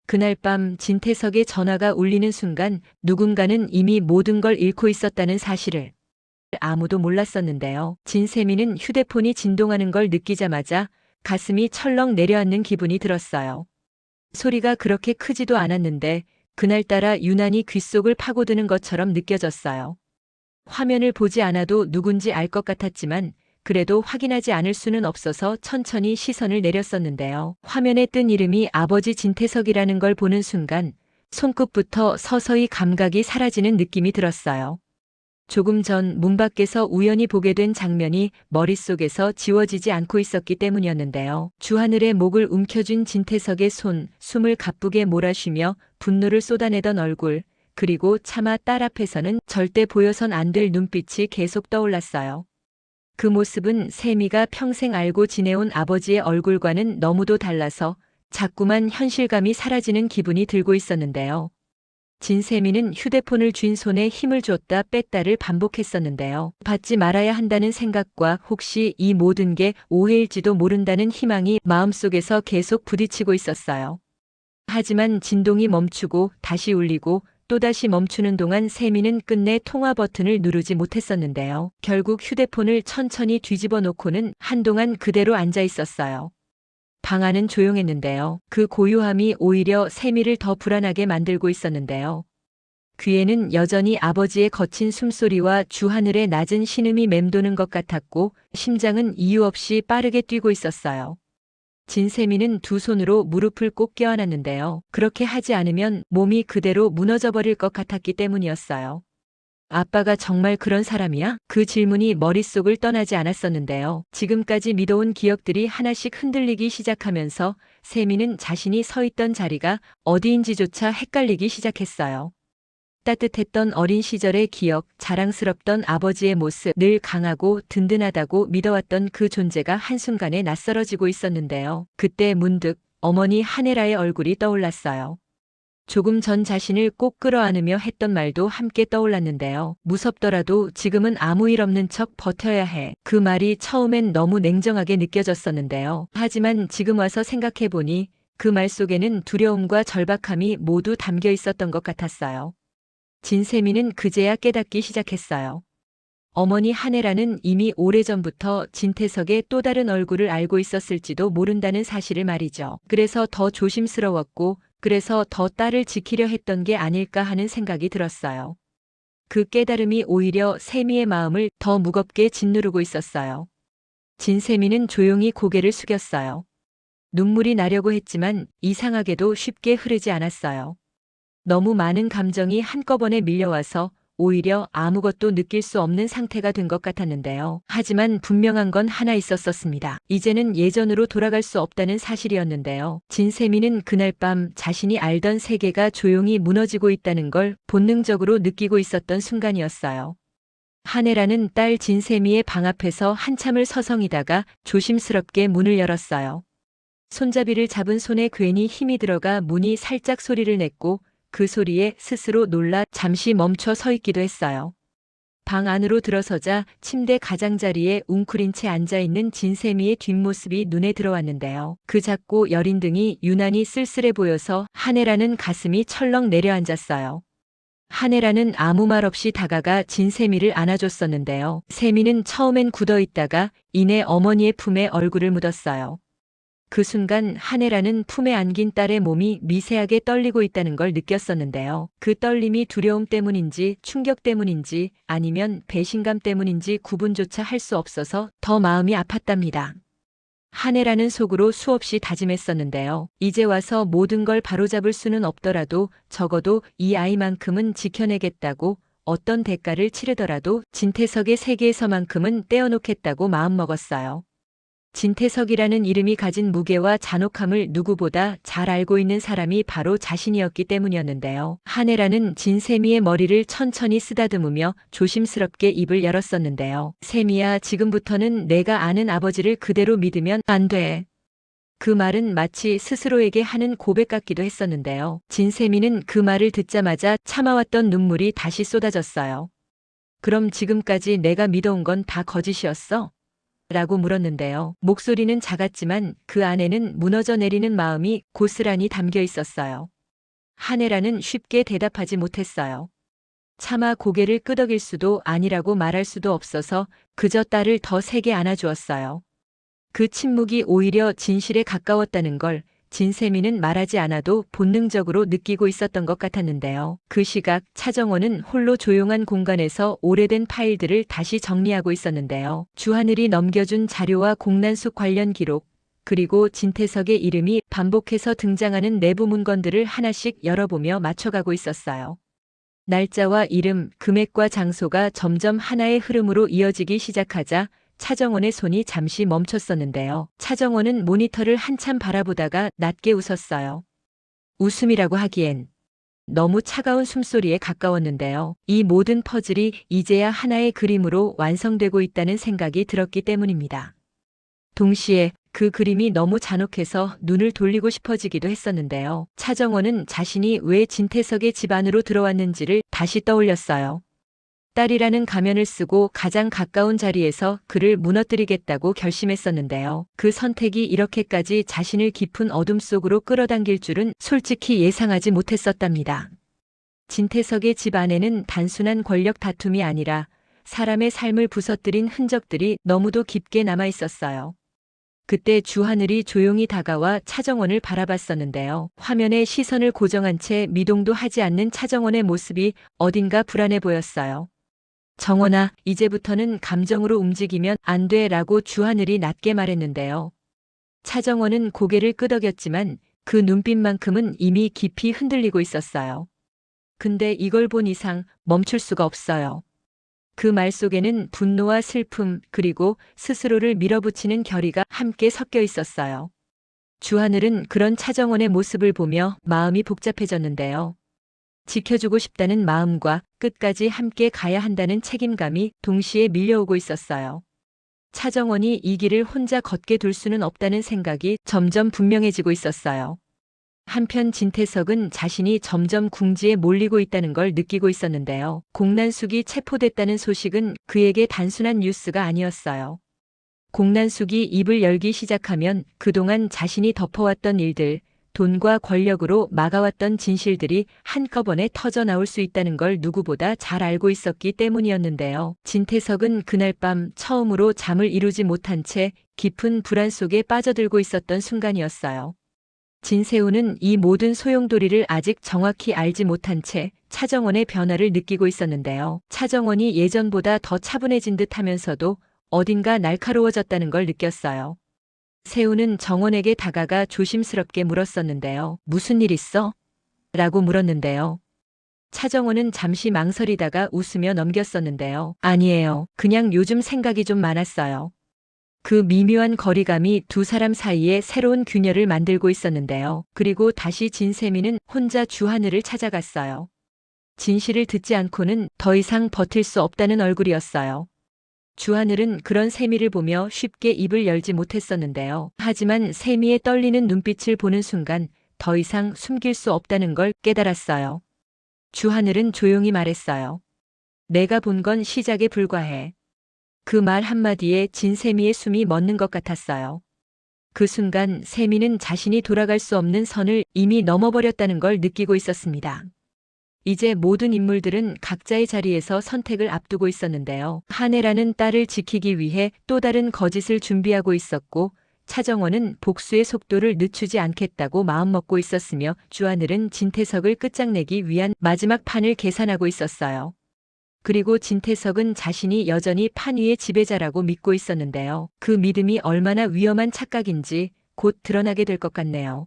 그날 밤 진태석의 전화가 울리는 순간 누군가는 이미 모든 걸 잃고 있었다는 사실을 아무도 몰랐었는데요. 진세미는 휴대폰이 진동하는 걸 느끼자마자 가슴이 철렁 내려앉는 기분이 들었어요. 소리가 그렇게 크지도 않았는데 그날따라 유난히 귓속을 파고드는 것처럼 느껴졌어요. 화면을 보지 않아도 누군지 알 것 같았지만 그래도 확인하지 않을 수는 없어서 천천히 시선을 내렸었는데요. 화면에 뜬 이름이 아버지 진태석이라는 걸 보는 순간 손끝부터 서서히 감각이 사라지는 느낌이 들었어요. 조금 전 문 밖에서 우연히 보게 된 장면이 머릿속에서 지워지지 않고 있었기 때문이었는데요. 주하늘의 목을 움켜쥔 진태석의 손, 숨을 가쁘게 몰아쉬며 분노를 쏟아내던 얼굴, 그리고 차마 딸 앞에서는 절대 보여선 안 될 눈빛이 계속 떠올랐어요. 그 모습은 세미가 평생 알고 지내온 아버지의 얼굴과는 너무도 달라서 자꾸만 현실감이 사라지는 기분이 들고 있었는데요. 진세미는 휴대폰을 쥔 손에 힘을 줬다 뺐다를 반복했었는데요. 받지 말아야 한다는 생각과 혹시 이 모든 게 오해일지도 모른다는 희망이 마음속에서 계속 부딪히고 있었어요. 하지만 진동이 멈추고 다시 울리고 또다시 멈추는 동안 세미는 끝내 통화 버튼을 누르지 못했었는데요. 결국 휴대폰을 천천히 뒤집어 놓고는 한동안 그대로 앉아 있었어요. 방 안은 조용했는데요. 그 고요함이 오히려 세미를 더 불안하게 만들고 있었는데요. 귀에는 여전히 아버지의 거친 숨소리와 주하늘의 낮은 신음이 맴도는 것 같았고 심장은 이유 없이 빠르게 뛰고 있었어요. 진세미는 두 손으로 무릎을 꼭 껴안았는데요. 그렇게 하지 않으면 몸이 그대로 무너져버릴 것 같았기 때문이었어요. 아빠가 정말 그런 사람이야? 그 질문이 머릿속을 떠나지 않았었는데요. 지금까지 믿어온 기억들이 하나씩 흔들리기 시작하면서 세미는 자신이 서 있던 자리가 어디인지조차 헷갈리기 시작했어요. 따뜻했던 어린 시절의 기억, 자랑스럽던 아버지의 모습, 늘 강하고 든든하다고 믿어왔던 그 존재가 한순간에 낯설어지고 있었는데요. 그때 문득 어머니 한혜라의 얼굴이 떠올랐어요. 조금 전 자신을 꼭 끌어안으며 했던 말도 함께 떠올랐는데요. 무섭더라도 지금은 아무 일 없는 척 버텨야 해. 그 말이 처음엔 너무 냉정하게 느껴졌었는데요. 하지만 지금 와서 생각해보니 그 말 속에는 두려움과 절박함이 모두 담겨 있었던 것 같았어요. 진세미는 그제야 깨닫기 시작했어요. 어머니 한혜라는 이미 오래전부터 진태석의 또 다른 얼굴을 알고 있었을지도 모른다는 사실을 말이죠. 그래서 더 조심스러웠고 그래서 더 딸을 지키려 했던 게 아닐까 하는 생각이 들었어요. 그 깨달음이 오히려 세미의 마음을 더 무겁게 짓누르고 있었어요. 진세미는 조용히 고개를 숙였어요. 눈물이 나려고 했지만 이상하게도 쉽게 흐르지 않았어요. 너무 많은 감정이 한꺼번에 밀려와서 오히려 아무것도 느낄 수 없는 상태가 된 것 같았는데요. 하지만 분명한 건 하나 있었습니다. 이제는 예전으로 돌아갈 수 없다는 사실이었는데요. 진세미는 그날 밤 자신이 알던 세계가 조용히 무너지고 있다는 걸 본능적으로 느끼고 있었던 순간이었어요. 한혜라는 딸 진세미의 방 앞에서 한참을 서성이다가 조심스럽게 문을 열었어요. 손잡이를 잡은 손에 괜히 힘이 들어가 문이 살짝 소리를 냈고 그 소리에 스스로 놀라 잠시 멈춰 서 있기도 했어요. 방 안으로 들어서자 침대 가장자리에 웅크린 채 앉아있는 진세미의 뒷모습이 눈에 들어왔는데요. 그 작고 여린 등이 유난히 쓸쓸해 보여서 한혜라는 가슴이 철렁 내려앉았어요. 한혜라는 아무 말 없이 다가가 진세미를 안아줬었는데요. 세미는 처음엔 굳어있다가 이내 어머니의 품에 얼굴을 묻었어요. 그 순간 한혜라는 품에 안긴 딸의 몸이 미세하게 떨리고 있다는 걸 느꼈었는데요. 그 떨림이 두려움 때문인지 충격 때문인지 아니면 배신감 때문인지 구분조차 할 수 없어서 더 마음이 아팠답니다. 한혜라는 속으로 수없이 다짐했었는데요. 이제 와서 모든 걸 바로잡을 수는 없더라도 적어도 이 아이만큼은 지켜내겠다고 어떤 대가를 치르더라도 진태석의 세계에서만큼은 떼어놓겠다고 마음먹었어요. 진태석이라는 이름이 가진 무게와 잔혹함을 누구보다 잘 알고 있는 사람이 바로 자신이었기 때문이었는데요. 한혜라는 진세미의 머리를 천천히 쓰다듬으며 조심스럽게 입을 열었었는데요. 세미야, 지금부터는 내가 아는 아버지를 그대로 믿으면 안 돼. 그 말은 마치 스스로에게 하는 고백 같기도 했었는데요. 진세미는 그 말을 듣자마자 참아왔던 눈물이 다시 쏟아졌어요. 그럼 지금까지 내가 믿어온 건 다 거짓이었어? 라고 물었는데요. 목소리는 작았지만 그 안에는 무너져 내리는 마음이 고스란히 담겨 있었어요. 한혜라는 쉽게 대답하지 못했어요. 차마 고개를 끄덕일 수도 아니라고 말할 수도 없어서 그저 딸을 더 세게 안아주었어요. 그 침묵이 오히려 진실에 가까웠다는 걸 진세미는 말하지 않아도 본능적으로 느끼고 있었던 것 같았는데요. 그 시각 차정원은 홀로 조용한 공간에서 오래된 파일들을 다시 정리하고 있었는데요. 주하늘이 넘겨준 자료와 공난숙 관련 기록, 그리고 진태석의 이름이 반복해서 등장하는 내부 문건들을 하나씩 열어보며 맞춰가고 있었어요. 날짜와 이름, 금액과 장소가 점점 하나의 흐름으로 이어지기 시작하자 차정원의 손이 잠시 멈췄었는데요. 차정원은 모니터를 한참 바라보다가 낮게 웃었어요. 웃음이라고 하기엔 너무 차가운 숨소리에 가까웠는데요. 이 모든 퍼즐이 이제야 하나의 그림으로 완성되고 있다는 생각이 들었기 때문입니다. 동시에 그 그림이 너무 잔혹해서 눈을 돌리고 싶어지기도 했었는데요. 차정원은 자신이 왜 진태석의 집 안으로 들어왔는지를 다시 떠올렸어요. 딸이라는 가면을 쓰고 가장 가까운 자리에서 그를 무너뜨리겠다고 결심했었는데요. 그 선택이 이렇게까지 자신을 깊은 어둠 속으로 끌어당길 줄은 솔직히 예상하지 못했었답니다. 진태석의 집 안에는 단순한 권력 다툼이 아니라 사람의 삶을 부서뜨린 흔적들이 너무도 깊게 남아 있었어요. 그때 주하늘이 조용히 다가와 차정원을 바라봤었는데요. 화면에 시선을 고정한 채 미동도 하지 않는 차정원의 모습이 어딘가 불안해 보였어요. 정원아, 이제부터는 감정으로 움직이면 안 돼 라고 주하늘이 낮게 말했는데요. 차정원은 고개를 끄덕였지만 그 눈빛만큼은 이미 깊이 흔들리고 있었어요. 근데 이걸 본 이상 멈출 수가 없어요. 그 말 속에는 분노와 슬픔 그리고 스스로를 밀어붙이는 결의가 함께 섞여 있었어요. 주하늘은 그런 차정원의 모습을 보며 마음이 복잡해졌는데요. 지켜주고 싶다는 마음과 끝까지 함께 가야 한다는 책임감이 동시에 밀려오고 있었어요. 차정원이 이 길을 혼자 걷게 둘 수는 없다는 생각이 점점 분명해지고 있었어요. 한편 진태석은 자신이 점점 궁지에 몰리고 있다는 걸 느끼고 있었는데요. 공난숙이 체포됐다는 소식은 그에게 단순한 뉴스가 아니었어요. 공난숙이 입을 열기 시작하면 그동안 자신이 덮어왔던 일들, 돈과 권력으로 막아왔던 진실들이 한꺼번에 터져나올 수 있다는 걸 누구보다 잘 알고 있었기 때문이었는데요. 진태석은 그날 밤 처음으로 잠을 이루지 못한 채 깊은 불안 속에 빠져들고 있었던 순간이었어요. 진세우는 이 모든 소용돌이를 아직 정확히 알지 못한 채 차정원의 변화를 느끼고 있었는데요. 차정원이 예전보다 더 차분해진 듯 하면서도 어딘가 날카로워졌다는 걸 느꼈어요. 세우는 정원에게 다가가 조심스럽게 물었었는데요. 무슨 일 있어? 라고 물었는데요. 차정원은 잠시 망설이다가 웃으며 넘겼었는데요. 아니에요. 그냥 요즘 생각이 좀 많았어요. 그 미묘한 거리감이 두 사람 사이에 새로운 균열을 만들고 있었는데요. 그리고 다시 진세미는 혼자 주하늘을 찾아갔어요. 진실을 듣지 않고는 더 이상 버틸 수 없다는 얼굴이었어요. 주하늘은 그런 세미를 보며 쉽게 입을 열지 못했었는데요. 하지만 세미의 떨리는 눈빛을 보는 순간 더 이상 숨길 수 없다는 걸 깨달았어요. 주하늘은 조용히 말했어요. 내가 본 건 시작에 불과해. 그 말 한마디에 진세미의 숨이 멎는 것 같았어요. 그 순간 세미는 자신이 돌아갈 수 없는 선을 이미 넘어버렸다는 걸 느끼고 있었습니다. 이제 모든 인물들은 각자의 자리에서 선택을 앞두고 있었는데요. 한혜라는 딸을 지키기 위해 또 다른 거짓을 준비하고 있었고 차정원은 복수의 속도를 늦추지 않겠다고 마음먹고 있었으며 주하늘은 진태석을 끝장내기 위한 마지막 판을 계산하고 있었어요. 그리고 진태석은 자신이 여전히 판 위의 지배자라고 믿고 있었는데요. 그 믿음이 얼마나 위험한 착각인지 곧 드러나게 될 것 같네요.